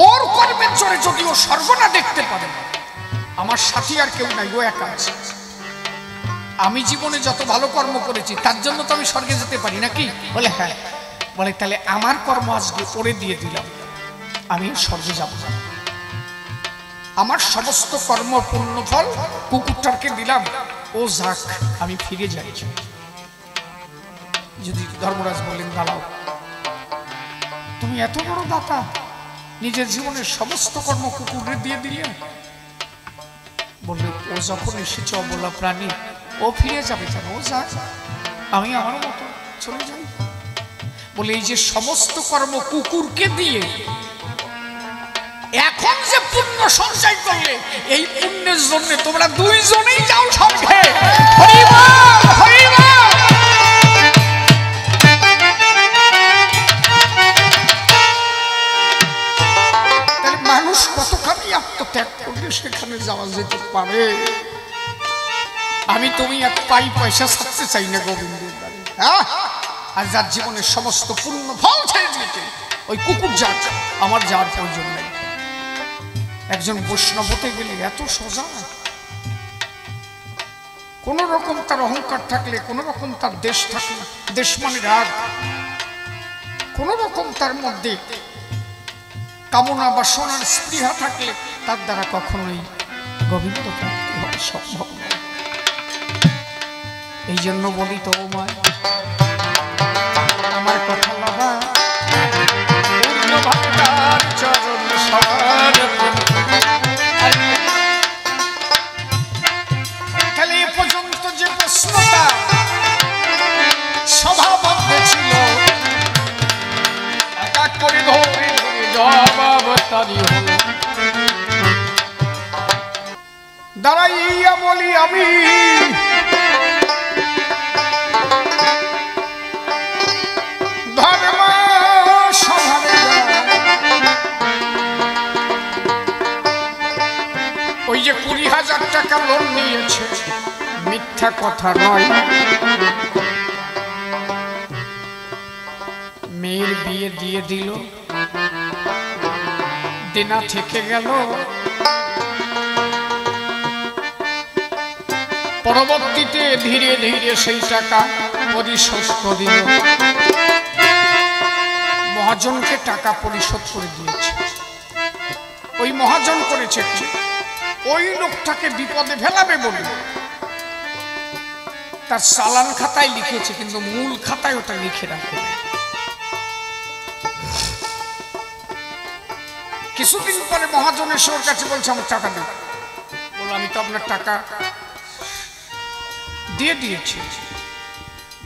A: ওর কর্মের জোরে যদি ও স্বর্গ না দেখতে পারে, আমার সাথী আর কেউ নাই, ও একা আছে। আমি জীবনে যত ভালো কর্ম করেছি তার জন্য তো আমি স্বর্গে যেতে পারি নাকি? বলে হ্যাঁ। বলে তাহলে আমার কর্ম আজকে ওরে দিয়ে দিলাম, আমি স্বর্গে যাব না। আমার সমস্ত কর্ম পূর্ণ ফল কুকুরটাকে দিলাম, ও যাক, আমি ফিরে যাই। যদি ধর্মরাজ বললেন দাঁড়াও, তুমি এত বড় দাতা, নিজের জীবনের সমস্ত কর্ম কুকুরে দিয়ে দিলে। বললে ও যখন এসেছে অবলা প্রাণী, ও ফিরে যাবে কেন? ও যাক, আমি আমার মতো চলে যাই। বলে এই যে সমস্ত কর্ম কুকুরকে দিয়ে এখন যে পুণ্য সঞ্চয় করলে, এই পুণ্যের জন্য তোমরা দুইজনেই যাও স্বর্গে। হরিবল হরিবল। তাহলে মানুষ কতখানি আত্মত্যাগ করলে সেখানে যাওয়া যেতে পারে। আমি তুমি এক পাই পয়সা ছাড়তে চাই না গোবিন্দের দ্বারে, হ্যাঁ? আর যার জীবনের সমস্ত পূর্ণ ফল ছেড়ে দিতে ওই কুকুর যাক, আমার যাওয়ার প্রয়োজন নেই। একজন বৈষ্ণব হতে গেলে এত সোজা। কোন রকম তার অহংকার থাকলে, কোন রকম তার দেশ থাকলে, দেশ মানে রাগ, কোন রকম তার মধ্যে কামনা বাসনার স্পৃহা থাকলে তার দ্বারা কখনোই গোবিন্দ প্রাপ্তি হওয়া সম্ভব নয়। এই জন্য বলি তো মায় আমার কথা লাগা পূর্ণ ভক্তার চরণ সবার। তাহলে এ পর্যন্ত যে প্রশ্নটা স্বভাবদ্ধ ছিল, এক এক করে ধরে জবাব তারি হল। দাঁড়াইয়া বলি আমি ধর্ম সভারে, ওই যে 20,000 টাকা লোন নিয়েছে, মিথ্যা কথা নয়। মেয়ের বিয়ে দিয়ে দিল, দেনা থেকে গেল। পরবর্তীতে ধীরে ধীরে সেই টাকা পরিশোধ দিল। মহাজনকে টাকা পরিশোধ করে দিয়েছে। ওই মহাজন করেছে ওই লোকটাকে বিপদে ফেলাবে বলে তার চালান খাতায় লিখেছে, কিন্তু মূল খাতায় ওটা লিখে রাখে। কিছুদিন পরে মহাজন এসে ওর কাছে বলছে আমার টাকা দিন। বলে আমি তো আপনার টাকা দিয়ে দিয়েছি।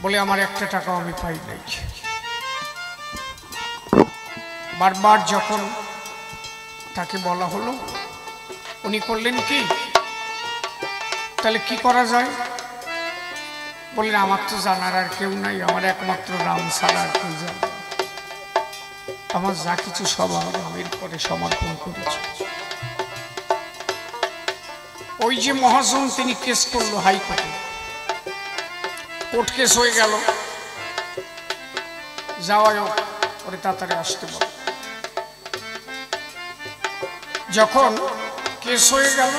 A: বলে আমার একটা টাকাও আমি পাই নাই। বারবার যখন তাকে বলা হলো, উনি করলেন কি, তাহলে কি করা যায়? বললেন আমার তো জানার আর কেউ নাই, আমার একমাত্র রাম ছাড়া আর কেউ জানে। আমার যা কিছু সব আমার রামের পরে সমর্পণ করেছে। ওই যে মহাজন তিনি কেস করলো হাইকোর্টে, কোর্ট কেস হয়ে গেল, যাওয়ায় ওরে তাড়াতাড়ি আসতে বল। যখন কেস হয়ে গেল,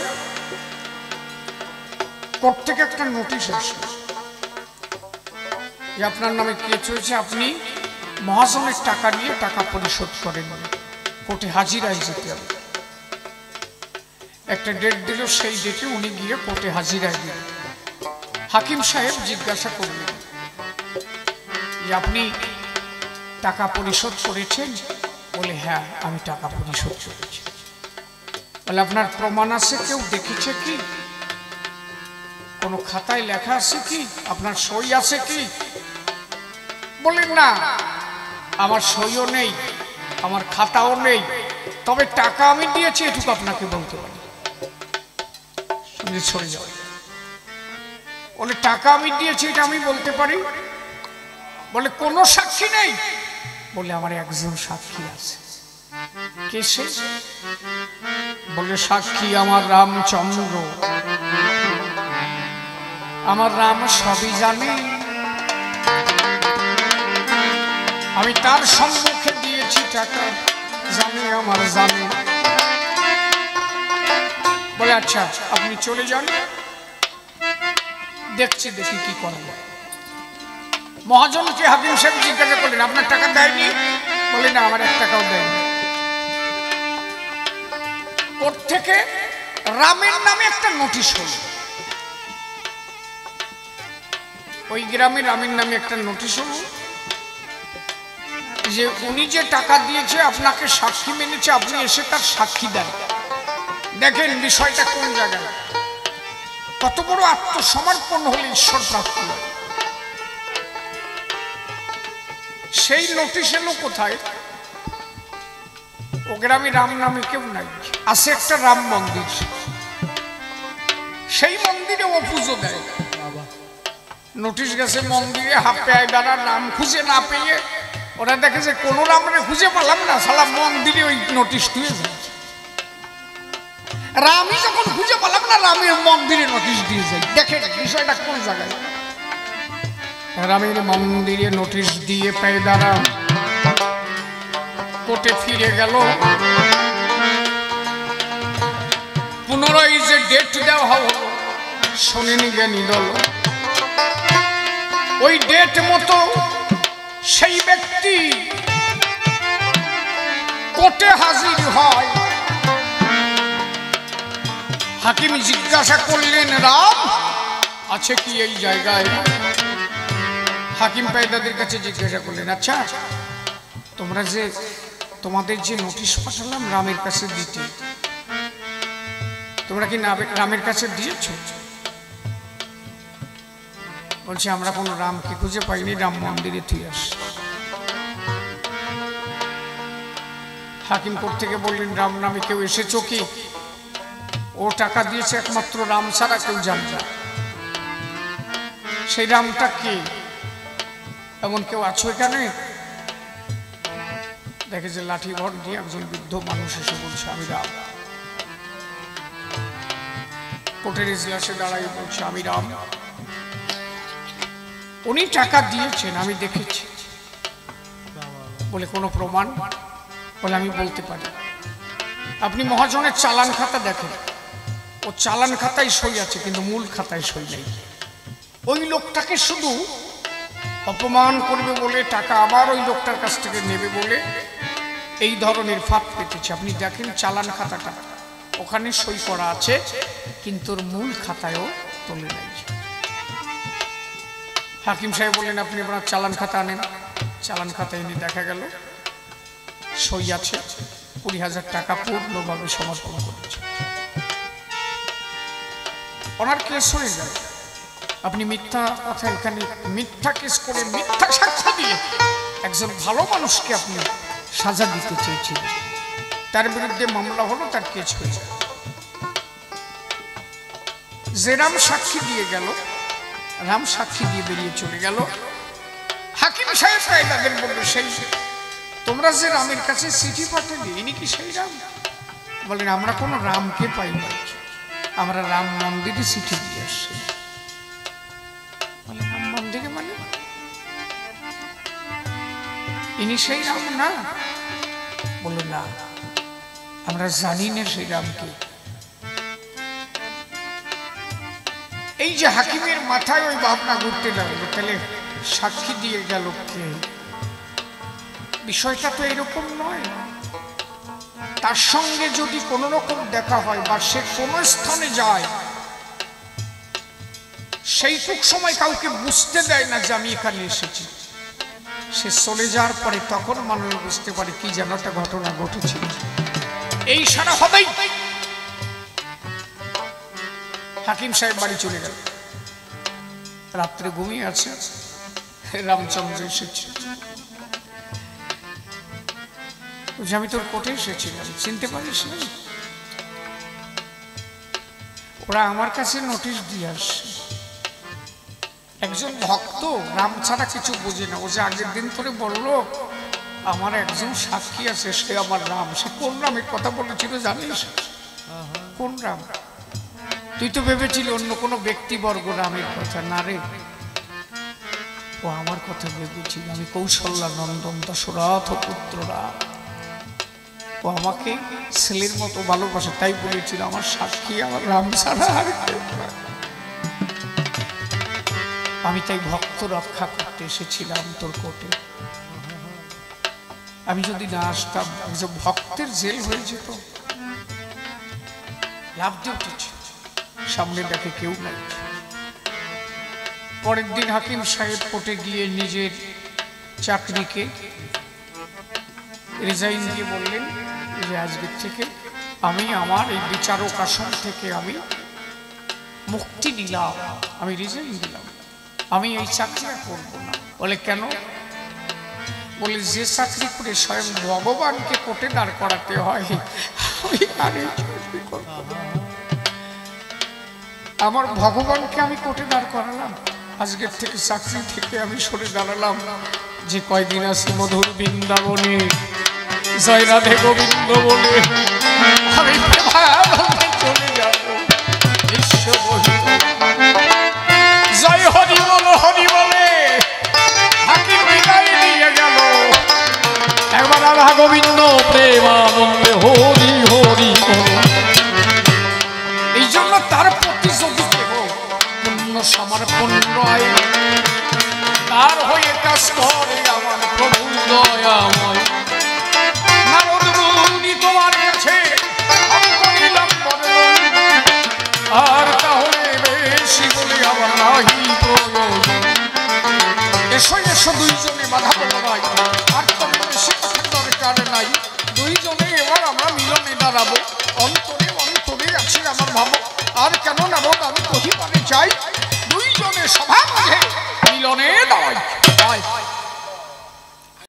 A: কোর্ট থেকে একটা নোটিশ আসলো যে আপনার নামে কেস হয়েছে, আপনি মহাজনের টাকা নিয়ে টাকা পরিশোধ করেন, কোর্টে হাজিরায় যেতে হবে। একটা ডেট দিল, সেই ডেটে উনি গিয়ে কোর্টে হাজিরায় দিলেন। হাকিম সাহেব জিজ্ঞাসা করলেন যে আপনি টাকা পরিশোধ করেছেন? বলে হ্যাঁ আমি টাকা পরিশোধ করেছি। বলে আপনার প্রমাণ আছে, কেউ দেখেছে কি, কোনো খাতায় লেখা আছে কি, আপনার সই আছে কি? বলেন না, আমার সইও নেই, আমার খাতাও নেই, তবে টাকা আমি দিয়েছি এটুকু আপনাকে বলতে পারি। সরে যাও। বলে টাকা আমি দিয়েছি এটা আমি বলতে পারি। বলে কোনো সাক্ষী নেই? বলে আমার একজন সাক্ষী আছে। কে সে? বলে সাক্ষী আমার রামচন্দ্র, আমার রাম সবই জানে, আমি তার সম্মুখে দিয়েছি টাকা, জানে আমার জানে। বলে আচ্ছা আপনি চলে যান, দেখছি দেখি কি করা যায়। মহাজনকে হাকিম সাহেব জিজ্ঞাসা করলেন আপনার টাকা দেয়নি? বলে না আমার 1 টাকাও দেয়নি। কোর্ট থেকে রামের নামে একটা নোটিশ হল। ওই গ্রামে রামের নামে একটা নোটিশ হল যে উনি যে টাকা দিয়েছে আপনাকে সাক্ষী মেনেছে, আপনি এসে তার সাক্ষী দেন। দেখেন বিষয়টা কোন জায়গায়, কত বড় আত্মসমর্পণ হলে ঈশ্বর প্রাপ্তি হয়। সেই নোটিশ এলো কোথায়? ও গ্রামে রাম নামে কেউ নাই, আছে একটা রাম মন্দির। সেই মন্দিরে ও পুজো দেয়। নোটিশ গেছে মন্দিরে, হাঁপে বেড়া রাম খুঁজে না পেয়ে ওরা দেখে যে কোনো রামরে খুঁজে পেলাম না, সালা মন্দিরে ওই নোটিশ দিয়ে যায়। রামই যখন খুঁজে পেলাম না, রামের মন্দিরে নোটিশ দিয়ে যায়। দেখেন বিষয়টা কোন জায়গায়। রামের মন্দিরে নোটিশ দিয়ে পেদারা কোর্টে ফিরে গেল। পুনরায় যে ডেট দেওয়া হলো শোনেনি জ্ঞানী দল, ওই ডেট মতো সেই ব্যক্তি কোর্টে হাজির হয়। হাকিম জিজ্ঞাসা করলেন রাম আছে কি এই জায়গায়? হাকিম পেদাদের কাছে জিজ্ঞাসা করলেন আচ্ছা তোমরা যে তোমাদের যে নোটিশ পাঠালাম রামের কাছে দিতে, তোমরা কি রামের কাছে দিয়েছো? বলছে আমরা কোনো রামকে খুঁজে পাইনি, রাম মন্দিরে তুই আস। হাকিম কোর্ট থেকে বললেন রাম নামে কেউ এসেছো কি? ও টাকা দিয়েছে, একমাত্র রাম ছাড়া কেউ জানে না। সেই রামটা কে? এমন কেউ আছো এখানে? দেখে যে লাঠি ভর দিয়ে একজন বৃদ্ধ মানুষ এসে বলছে আমি রাম। কোর্টের ইজলাসে দাঁড়াই বলছে আমি রাম, উনি টাকা দিয়েছেন আমি দেখেছি। বলে কোনো প্রমাণ? বলে আমি বলতে পারি। আপনি মহাজনের চালান খাতা দেখেন, ও চালান খাতায় সই আছে কিন্তু মূল খাতায় সই নেই। ওই লোকটাকে শুধু অপমান করবে বলে, টাকা আবার ওই লোকটার কাছ থেকে নেবে বলে এই ধরনের ফাঁদ পেতেছে। আপনি দেখেন চালান খাতাটা ওখানে সই করা আছে কিন্তু ওর মূল খাতায়ও তোলে নাই। হাকিম সাহেব বললেন আপনি আপনার চালান খাতা আনেন। চালান খাতা এনে দেখা গেল সই আছে, 20,000 টাকা পূর্ণভাবে সমর্পণ করেছে। ওনার কেস হয়ে যায়। আপনি মিথ্যা কথা এখানে মিথ্যা কেস করে মিথ্যা সাক্ষ্য দিয়ে একজন ভালো মানুষকে আপনি সাজা দিতে চেয়েছিলেন, তার বিরুদ্ধে মামলা হলো, তার কেস হয়ে যায়। যে রাম সাক্ষী দিয়ে গেল, রাম সাক্ষী দিয়ে বেরিয়ে চলে গেল। হাকিম সাহেব তাদের বলল সেই তোমরা যে রামের কাছে চিঠি পাঠালে ইনি কি সেই রাম? বলেন আমরা কোনো রামকে পাই না, আমরা রাম মন্দিরে চিঠি দিয়ে আসছি। বলে রাম মন্দিরে মানে ইনি সেই রাম না? বলল না, আমরা জানি না সেই রামকে। এই যে হাকিমের মাথায় ওই ভাবনা ঘুরতে লাগলো, তাহলে সাক্ষী দিয়ে গেল কে? বিষয়টা তো এরকম নয়। তার সঙ্গে যদি কোনো রকম দেখা হয় বা সে কোনো স্থানে যায়, সেইটুক সময় কাউকে বুঝতে দেয় না যে আমি এখানে এসেছি। সে চলে যাওয়ার পরে তখন মানুষ বুঝতে পারে কি যেন একটা ঘটনা ঘটেছিল। এই সারা হবেই। হাকিম সাহেব বাড়ি চলে গেল, রাত্রে ঘুমিয়ে আছে। রামচন্দ্র এসেছে, আমি তোর কোর্টে এসেছিলাম, চিনতে পারিস না? ওরা আমার কাছে নোটিশ দিয়ে আসছে। একজন ভক্ত রাম ছাড়া কিছু বোঝে না। ও যে আগের দিন ধরে বললো আমার একজন সাক্ষী আছে, সে আমার রাম। সে কোন রামের কথা বলেছিল জানিস? কোন রাম? তুই তো ভেবেছিলি অন্য কোনো ব্যক্তিবর্গ রামের কথা। না রে, ও আমার কথা ভেবেছিল। আমি কৌশল্যা নন্দন দশরথ পুত্র রাম। ও আমাকে ছেলের মতো ভালোবাসে, তাই বলেছিল আমার সাক্ষী আমার রাম ছাড়া আর কেউ না। আমি তাই ভক্ত রক্ষা করতে এসেছিলাম তোর কোর্টে। আমি যদি না আসতাম একজন ভক্তের জেল হয়ে যেত। লাভ দিয়ে উঠেছে, সামনে দেখে কেউ নাই। পরের দিন হাকিম সাহেব কোর্টে গিয়ে নিজের চাকরিকে রিজাইন দিয়ে বললেন যে আজকের থেকে আমি আমার এই বিচারক আসন থেকে আমি মুক্তি দিলাম, আমি রিজাইন দিলাম, আমি এই চাকরিটা করব না। বলে কেন? বলে যে চাকরি করে স্বয়ং ভগবানকে কোর্টে দাঁড় করাতে হয়, আমি আর এই চাকরি করব না। আমার ভগবানকে আমি কোর্টে দাঁড় করালাম, আজকের থেকে চাকরি থেকে আমি সরে দাঁড়ালাম। যে কয়দিন আছে মধুর বৃন্দাবনে জয় রাধে গোবিন্দ বলে আমি চলে যাব। জয় হরি বল হরি বলে হাকিম বিদায় দিয়ে গেল। একবার রাধা গোবিন্দ প্রেমানন্দে হরি হরি বল। এই জন্য তার প্রতি যদি কেহ পূর্ণ সমর্পণ হয়, তার হয়ে কাজ করে আমার প্রভু দয়াময়। নারদ মুনি তোমার কাছে আর তাহলে বেশি বলে আমার নাহি প্রয়োজন। এসো এসো দুইজনে বাধা বলো নাই, আর তবে বেশি কথা দরকার নাই। দুইজনে এবার আমরা মিলনে দাঁড়াবো। অন্তরে অন্তরে আছি আমার ভাবো, আর কেন নাবো আমি কহিবারে চাই। দুইজনে সভা মাঝে মিলনে দাঁড়াবো।